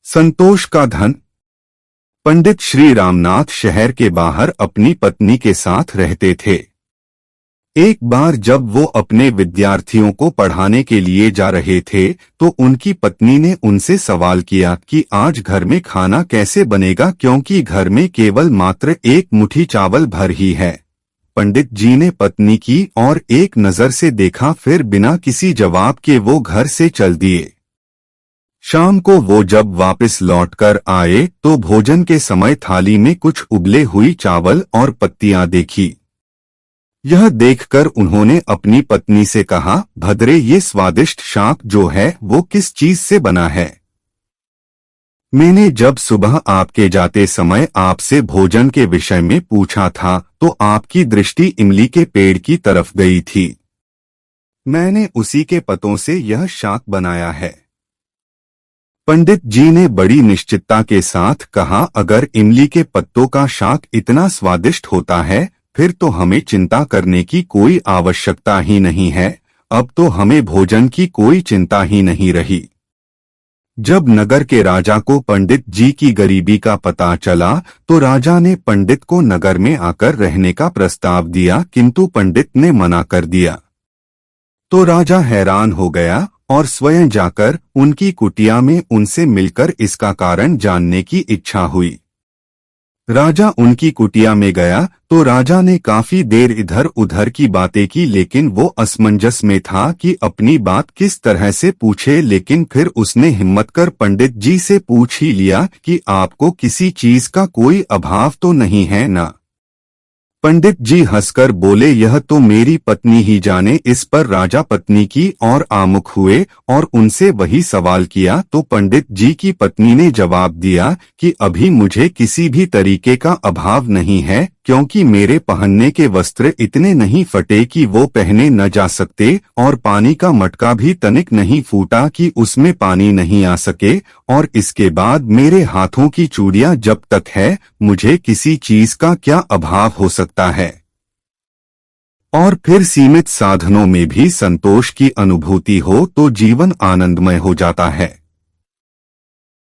संतोष का धन। पंडित श्री रामनाथ शहर के बाहर अपनी पत्नी के साथ रहते थे। एक बार जब वो अपने विद्यार्थियों को पढ़ाने के लिए जा रहे थे तो उनकी पत्नी ने उनसे सवाल किया कि आज घर में खाना कैसे बनेगा, क्योंकि घर में केवल मात्र एक मुट्ठी चावल भर ही है। पंडित जी ने पत्नी की और एक नजर से देखा, फिर बिना किसी जवाब के वो घर से चल दिए। शाम को वो जब वापस लौटकर आए तो भोजन के समय थाली में कुछ उबले हुई चावल और पत्तियां देखी। यह देखकर उन्होंने अपनी पत्नी से कहा, भद्रे, ये स्वादिष्ट शाक जो है वो किस चीज से बना है? मैंने जब सुबह आपके जाते समय आपसे भोजन के विषय में पूछा था तो आपकी दृष्टि इमली के पेड़ की तरफ गई थी। मैंने उसी के पत्तों से यह शाक बनाया है। पंडित जी ने बड़ी निश्चितता के साथ कहा, अगर इमली के पत्तों का शाक इतना स्वादिष्ट होता है फिर तो हमें चिंता करने की कोई आवश्यकता ही नहीं है। अब तो हमें भोजन की कोई चिंता ही नहीं रही। जब नगर के राजा को पंडित जी की गरीबी का पता चला तो राजा ने पंडित को नगर में आकर रहने का प्रस्ताव दिया, किंतु पंडित ने मना कर दिया। तो राजा हैरान हो गया और स्वयं जाकर उनकी कुटिया में उनसे मिलकर इसका कारण जानने की इच्छा हुई। राजा उनकी कुटिया में गया तो राजा ने काफी देर इधर उधर की बातें की, लेकिन वो असमंजस में था कि अपनी बात किस तरह से पूछे। लेकिन फिर उसने हिम्मत कर पंडित जी से पूछ ही लिया कि आपको किसी चीज का कोई अभाव तो नहीं है ना? पंडित जी हंसकर बोले, यह तो मेरी पत्नी ही जाने। इस पर राजा पत्नी की और आमुख हुए और उनसे वही सवाल किया तो पंडित जी की पत्नी ने जवाब दिया कि अभी मुझे किसी भी तरीके का अभाव नहीं है, क्योंकि मेरे पहनने के वस्त्र इतने नहीं फटे कि वो पहने न जा सकते, और पानी का मटका भी तनिक नहीं फूटा कि उसमें पानी नहीं आ सके, और इसके बाद मेरे हाथों की चूड़ियां जब तक है मुझे किसी चीज का क्या अभाव हो सकता है। और फिर सीमित साधनों में भी संतोष की अनुभूति हो तो जीवन आनंदमय हो जाता है।